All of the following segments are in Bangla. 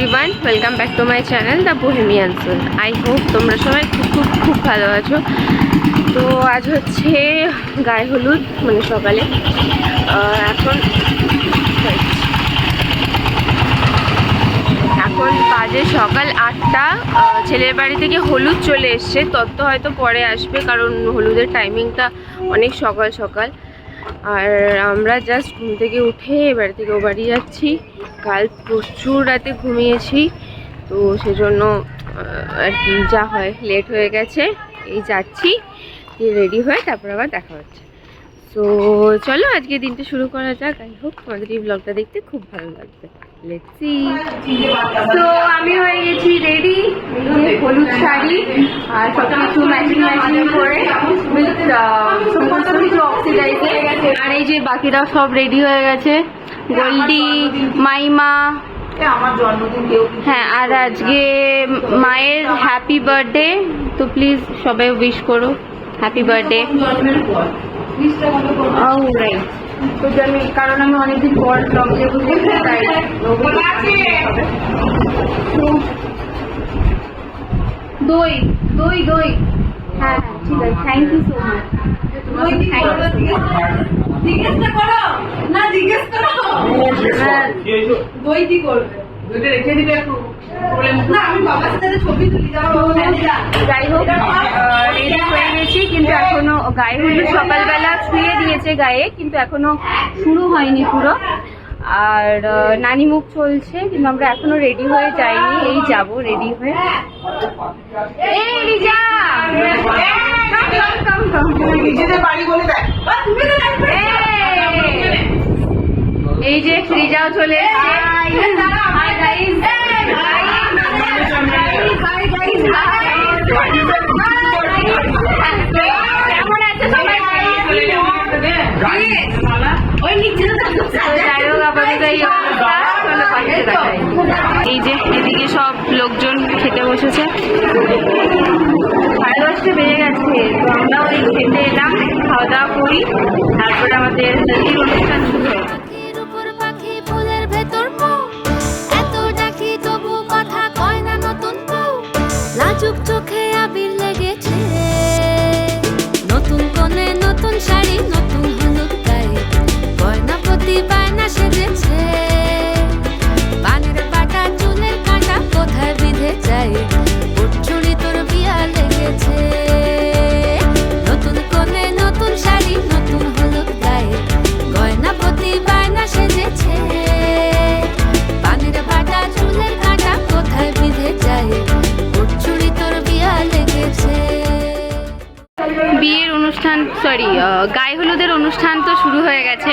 Everyone, welcome back to my channel the Bohemian Soul. I hope তোমরা সবাই খুব ভালো আছো। তো আজ হচ্ছে গায়ে হলুদ, মানে সকালে এখন বাজে সকাল 8টা। ছেলের বাড়ি থেকে হলুদ চলে এসছে, তত্ত্ব হয়তো পরে আসবে কারণ হলুদের টাইমিংটা অনেক সকাল সকাল। আর আমরা জাস্ট ঘুম থেকে উঠে এবার থেকে ও বাড়ি যাচ্ছি। কাল প্রচুর রাতে ঘুমিয়েছি, তো সেজন্য আর কি যা হয় লেট হয়ে গেছে। এই যাচ্ছি, রেডি হয়ে তারপর আবার দেখা হচ্ছে। তো চলো আজকে দিনটা শুরু করা যাক। আই হোপ তোমাদের এই ব্লগটা দেখতে খুব ভালো লাগবে। Let's see. তো আমি হয়ে গেছি রেডি, হলুদ শাড়ি আর সব কিছু ম্যাচিং করে সমস্ত কিছু অক্সিডাইজে। আর এই যে বাকিরা সব রেডি হয়ে গেছে, গোল্ডি, মাইমা। আমার জন্মদিন কেউ, হ্যাঁ, আর আজকে মায়ের হ্যাপি বার্থডে, তো প্লিজ সবাই উইশ করো হ্যাপি বার্থডে। তো আমি কারণ আমি অনেকদিন পর ব্লগ দেবো, তাই দই দই দই। হ্যাঁ ঠিক আছে, থ্যাংক ইউ সো মাচ। জিজ্ঞেস করো না, জিজ্ঞেস করো দই কি করবে, দুইটা রেখে দিবে একটু। না আমি বাবার সাথে ছবি তুলি, যাই হোক রেডি হয়ে গেছি, কিন্তু এখনো গায়ে হলুদ সকালবেলা ছুঁয়ে দিয়েছে গায়ে, কিন্তু এখনো শুরু হয়নি পুরো। আর নানি মুখ চলছে, কিন্তু আমরা এখনো রেডি হয়ে যাইনি, এই যাব রেডি হয়ে। এই যে রিজাও চলে এসছে। কেমন আছে সবাই? এই যে এদিকে সব লোকজন খেতে বসেছে, 10:30 বেজে গেছে। তো আমরাও এই খেতে এলাম, খাওয়া দাওয়া করি, তারপরে আমাদের হেলদির অনুষ্ঠান শুরু হয়। লাজুক চোখে আবির লেগেছে, নতুন কোণে নতুন শাড়ি, নতুন হলুদ গায়ে, গয়না প্রতি বায়না সেজেছে। পানের বাটা চুলের কাঁটা কোথায় বিঁধে যায়, উঠছুড়ি তোর বিয়া লেগেছে। নতুন কোণে নতুন শাড়ি, নতুন হলুদ গায়ে, গয়না প্রতি বায়না সেজেছে। পানের বাটা চুলের কাঁটা কোথায় বিঁধে যায়, বিয়ের অনুষ্ঠান, সরি গায়ে হলুদের অনুষ্ঠান তো শুরু হয়ে গেছে,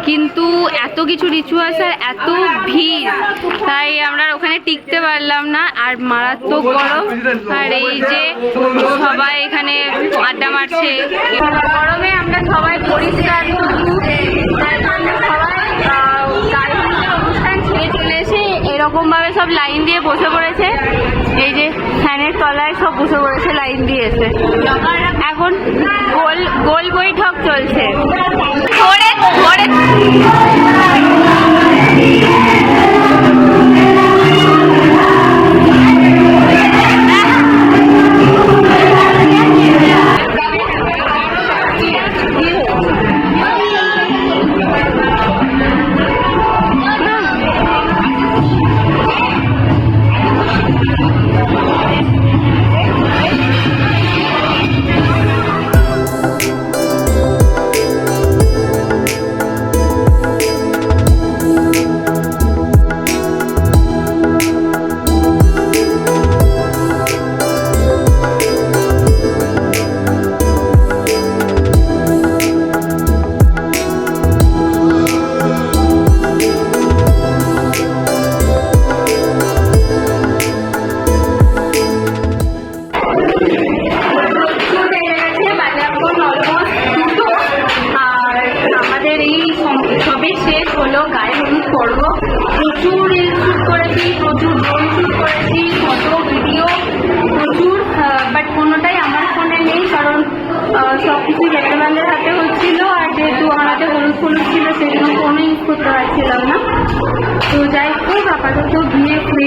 কিন্তু এত কিছু রিচুয়ালস আর এত ভিড়, তাই আমরা ওখানে টিকতে পারলাম না। আর মারাত্মক গরম, আর এই যে সবাই এখানে আড্ডা মারছে গরমে। আমরা সবাই পরিষ্কার সবাই গায়ে হলুদের অনুষ্ঠান ছেড়ে চলে এসে এরকম ভাবে সব লাইন দিয়ে বসে পড়েছে। এই যে ফ্যানের তলায় সব বসে পড়েছে লাইন দিয়ে এসে। এখন গোল বৈঠক চলছে।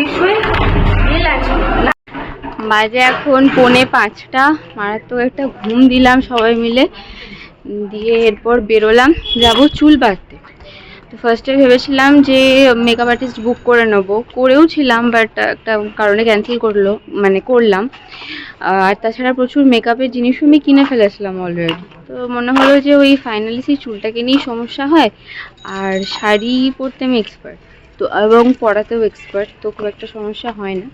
ফ্রেশ হয়ে বাজে এখন 4:45, মারাত্মক একটা ঘুম দিলাম সবাই মিলে, দিয়ে এরপর বেরোলাম, যাব চুল বাঁধতে। তো ফার্স্টে ভেবেছিলাম যে মেকআপ আর্টিস্ট বুক করে নেবো, করেও ছিলাম, বাট একটা কারণে ক্যান্সেল করলাম। আর তাছাড়া প্রচুর মেকআপের জিনিসও আমি কিনে ফেলেছিলাম অলরেডি। তো মনে হলো যে ওই ফাইনালি সেই চুলটাকে নিয়েই সমস্যা হয়, আর শাড়ি পরতে আমি এক্সপার্ট, তো এবং পরাতেও এক্সপার্ট, তো খুব একটা সমস্যা হয় না।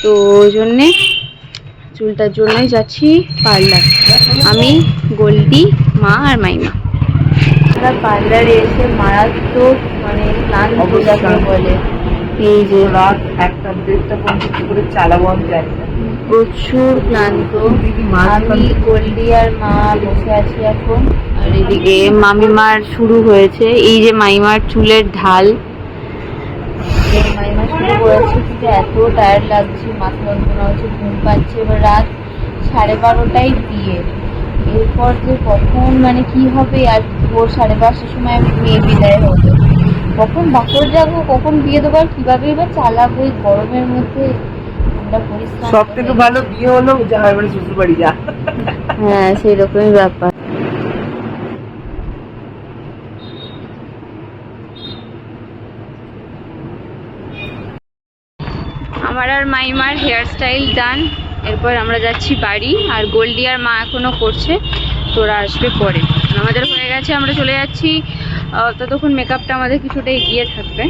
তো ওই জন্যে চুলটার জন্যই যাচ্ছি পার্লার, আমি, গোল্ডি, মা আর মাইমা। আমরা পার্লারে এসে মারাত্মক ক্লান্ত যাকে বলে, এই যে রাত 1টা 1:30টা পর্যন্ত করে চালাবো আমি জানি না। প্রচুর ক্লান্ত। আমি, গোল্ডি আর মা বসে আছি এখন, আর এদিকে মামিমার শুরু হয়েছে, এই যে মাইমার চুলের ঢাল। মাইমা শুরু করেছে, কিন্তু এত টায়ার্ড লাগছে, মাথা যন্ত্রণা হচ্ছে, ঘুম পাচ্ছে। এবার রাত 12:30টায় বিয়ে, এরপর যে কখন কি হবে, আর ভোর 5:30টার সময় মেয়ে বিদায় হবে, কখন বাকর যাবো, কখন বিয়ে দেবো, আর কিভাবে এবার চালাবো এই গরমের মধ্যে। আমরা পরিশ্রম, সব থেকে ভালো বিয়ে হলো জামাই বাড়ি শ্বশুর বাড়ি যা। হ্যাঁ, সেই রকমই ব্যাপার। আমার আর মাইমার হেয়ার স্টাইল ডান, এরপর আমরা যাচ্ছি বাড়ি, আর গোল্ডি আর মা এখনো করছে, তোরা আসবে পরে। আমাদের হয়ে গেছে, আমরা চলে যাচ্ছি, ততক্ষণ মেকআপটা আমাদের কিছুটা এগিয়ে থাকবে।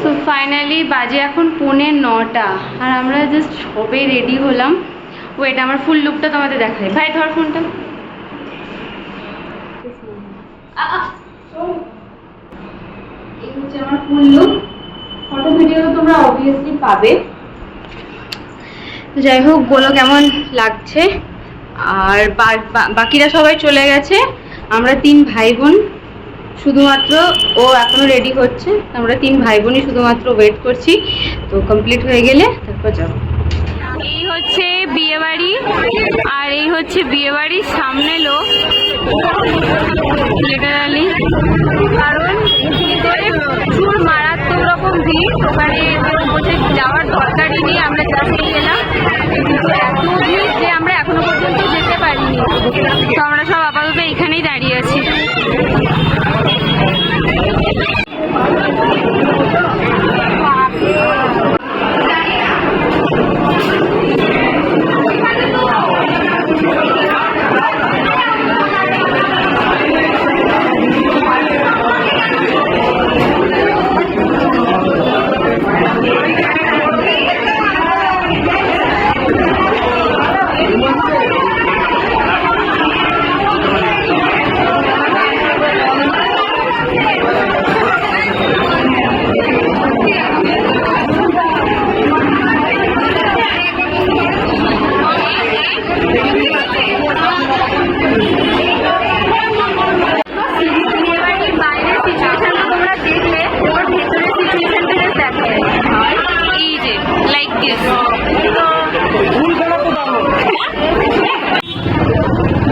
সো ফাইনালি বাজে এখন 9:45, আর আমরা জাস্ট সবে রেডি হলাম। ওয়েট, আমার ফুল লুকটা তোমাদের দেখাই। ভাই ধর ফোনটা। এই হচ্ছে আমার ফুল লুক, ফটো ভিডিও তোমরা অবভিয়াসলি পাবে। যাই হোক, বলো কেমন লাগছে। আর বাকিরা সবাই চলে গেছে, আমরা 3 ভাই বোন শুধুমাত্র, ও এখনো রেডি হচ্ছে, আমরা 3 ভাই বোনই শুধুমাত্র ওয়েট করছি। তো কমপ্লিট হয়ে গেলে তারপর যাবো। এই হচ্ছে বিয়ে বাড়ি, আর এই হচ্ছে বিয়ে বাড়ির সামনে লোক, লিটারালি, কারণ ভিতরে প্রচুর মারাত্মক রকম ভিড়, ওখানে বসে যাওয়ার দরকারই নেই, আমরা জাস্ট গেলাম, কিন্তু এত ভিড় যে আমরা এখনো পর্যন্ত যেতে পারিনি। তো আমরা সব আপাতত এখানেই দাঁড়িয়ে আছি।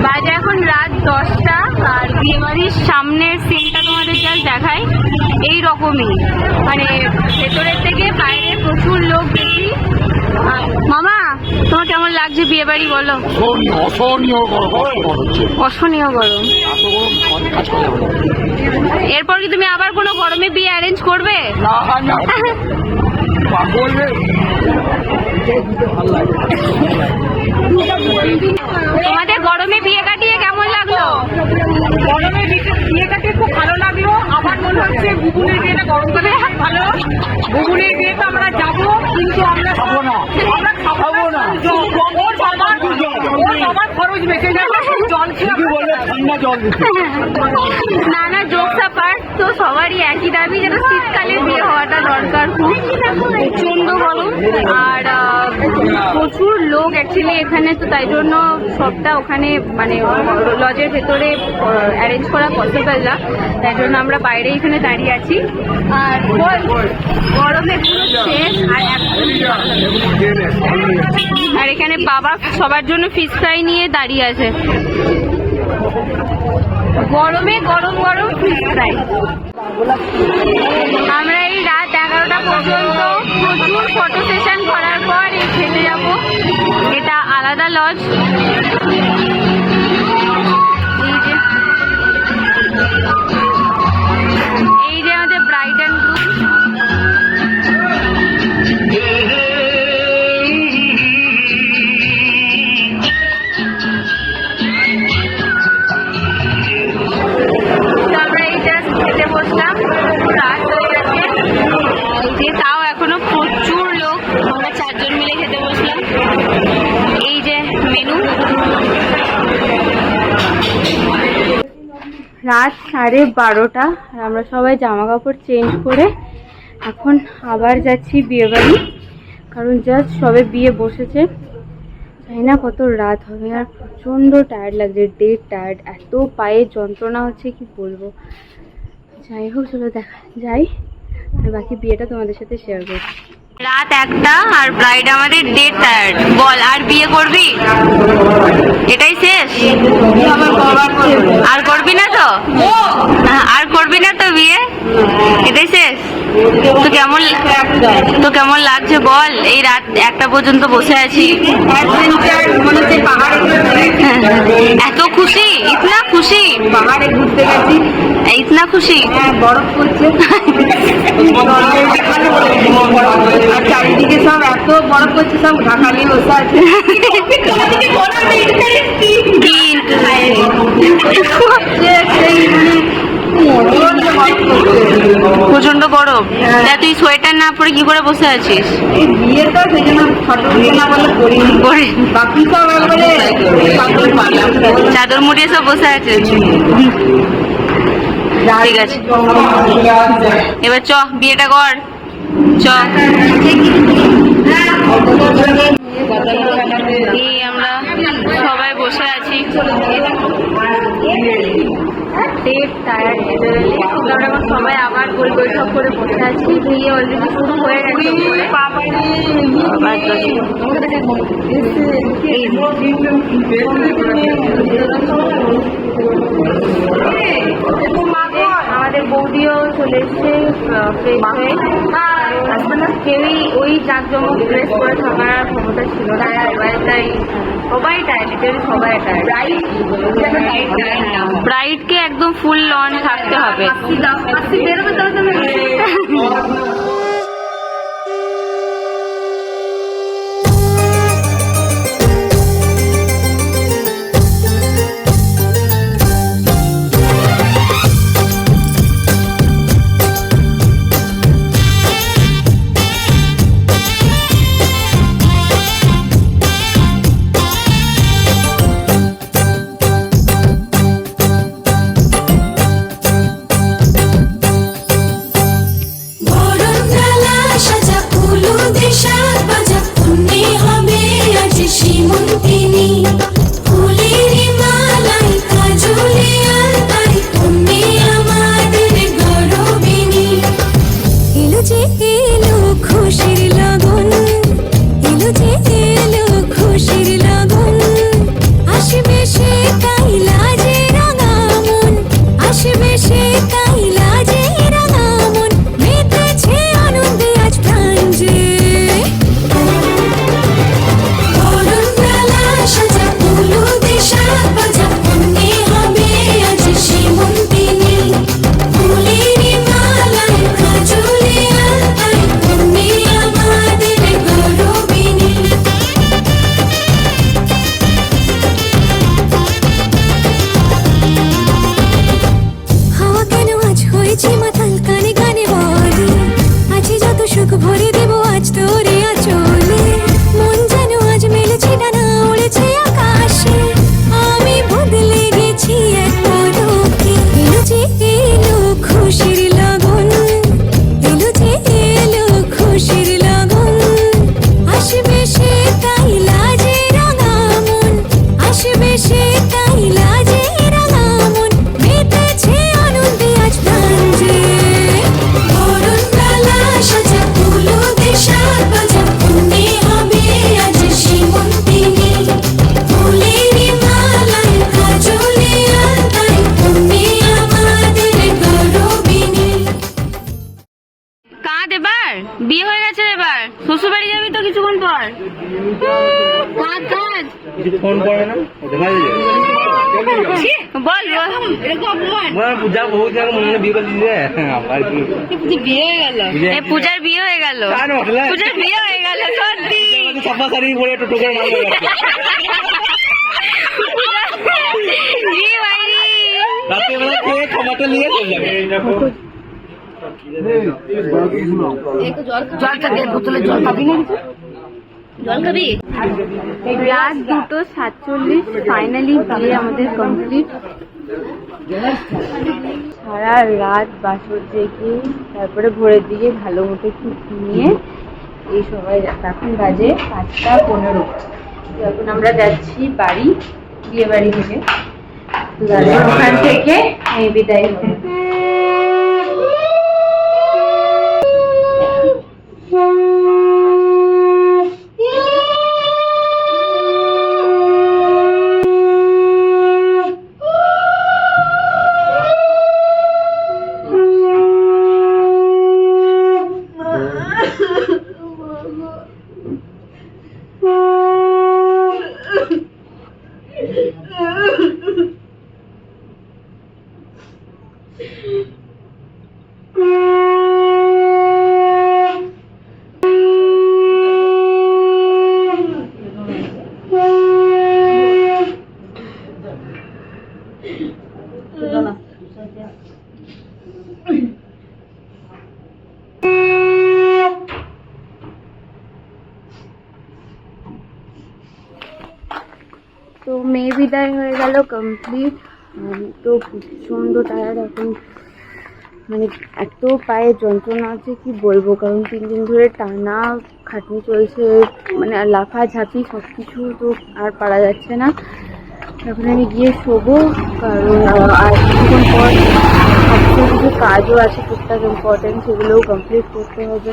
বাজে এখন রাত 10টা, আর বিয়ে বাড়ির সামনের সিনটা তোমাদের জাস্ট দেখাই, এই রকমই, ভেতরের থেকে বাইরে প্রচুর লোক বেশি। মামা, তোমার কেমন লাগছে বিয়ে বাড়ি বলো? অসহনীয় গরম। এরপর কি তুমি আবার কোনো গরমে বিয়ে অ্যারেঞ্জ করবে? তোমাদের গরমে বিয়ে কাটিয়ে কেমন লাগলো? গরমে বিয়ে কাটিয়ে খুব ভালো লাগলো। আমার মনে হচ্ছে বুবুনের বিয়েটা গরমকালে ভালো। বুবুনের বিয়েতে আমরা যাবো, কিন্তু আমরা খাবো না, আমরা খাবো না, আমার খরচ বেঁচে যাবে, জল খেয়ে বললে ঠান্ডা জল দিতে। না না, জোকস অ্যাপার্ট, তো সবারই একই দাবি যেন শীতকালে বিয়ে হওয়াটা দরকার, খুব প্রচন্ড গরম, আর প্রচুর লোক অ্যাকচুয়ালি এখানে, তো তাই জন্য সবটা ওখানে লজের ভেতরে অ্যারেঞ্জ করা পসিবল না, তাই জন্য আমরা বাইরে এখানে দাঁড়িয়ে আছি। আর গরমে পুরো শেষ, আর এখানে বাবা সবার জন্য ফিশ ফ্রাই নিয়ে দাঁড়িয়ে আছে। গরমে গরম গরম ফিশ ফ্রাই। আমরা এই এই রাত 11টা পর্যন্ত প্রচুর ফটো সেশন করার পর এই খেতে যাব। এটা আলাদা লজ। এই যে আমাদের ব্রাইড অ্যান্ড গ্রুপ। আমরা এই জাস্ট খেতে বসলাম, রাত হয়ে গেছে, যে তাও এখনো প্রচুর লোক। আমরা 4 জন মিলে খেতে বসলাম। এই যে মেনু। রাত 12:30 আর আমরা সবাই জামা কাপড় চেঞ্জ করে এখন আবার যাচ্ছি বিয়ে বাড়ি, কারণ জাস্ট সবে বিয়ে বসেছে। জানি না কত রাত হবে, আর প্রচণ্ড টায়ার্ড লাগছে, ডেড টায়ার্ড, এত পায়ে যন্ত্রণা হচ্ছে কি বলবো। যাই হোক, চলো দেখা যাই, আর বাকি বিয়েটা তোমাদের সাথে শেয়ার করছি। রাত 1টা আর ব্রাইড আমাদের ডেড টায়ার্ড। বল, আর বিয়ে করবি? এটাই শেষ? আর করবি না তো? আর করবি না তো বিয়ে? এটাই শেষ? তো কেমন লাগছে বল? এই রাত 1টা পর্যন্ত বসে আছি, এত খুশি, ইতনা খুশি, পাহাড়ে ঘুরতে গেছি, ইতনা খুশি, বরফ পড়ছে আর চারিদিকে সব এত বরফ পড়ছে, সব ঢাকা নিয়ে বসে আছে। প্রচন্ড গরম, তুই সোয়েটার না পরে কি করে বসে আছিস? বিয়েটা সেই জন্য ফটো না বলে করিনি, বাকি সব একবারে চাদর মুড়িয়ে সব বসে আছে। ঠিক আছে, এবার চ বিয়েটা কর, চ। আমরা সবাই বসে আছি, আমরা সবাই আবার গোল বৈঠক করে বসে আছি। বিয়ে অলরেডি শুরু হয়ে গেছে। আমাদের বৌদিও চলে এসছে ফ্রেশ হয়ে। কেউই ওই জাঁকজমক ড্রেস করে থাকার ক্ষমতা ছিল না, সবাই টায়ার্ড, সবাই টায়ার্ড। ব্রাইডকে একদম ফুল লন থাকতে হবে। কর কাজ কাজ ফোন করে না দেখা যায় বল পূজা বহুত জায়গা মনে বিয়ে করে দিয়েছে আবার কি পূজার বিয়ে হয়ে গেল পূজার বিয়ে হয়ে গেল সত্যি সাফা শাড়ি পরে টোটো করে মাল রাত্রেবেলা খেয়ে খাবারটা নিয়ে চলে যাবে রাত 2:47 ফাইনালি বিয়ে আমাদের কমপ্লিট। সারা রাত বাসর জেগে তারপরে ভোরের দিকে ভালো মতো একটু ঘুমিয়ে এই সময় এখন বাজে 5:15। এখন আমরা যাচ্ছি বাড়ি, বিয়ে বাড়ি থেকে। তো তারপর ওখান থেকে বিদায় হবে। তো মেয়ে বিদায় হয়ে গেল কমপ্লিট। তো প্রচণ্ড টায়ার্ড এখন, মানে এত পায়ে যন্ত্রণা আছে কি বলবো, কারণ 3 দিন ধরে টানা খাটনি চলছে, মানে লাফাঝাপি সব কিছু, তো আর পারা যাচ্ছে না। এখন আমি গিয়ে শোবো, কারণ আর কিছুক্ষণ পর কিছু কাজও আছে টুকটাক ইম্পর্টেন্ট, সেগুলোও কমপ্লিট করতে হবে।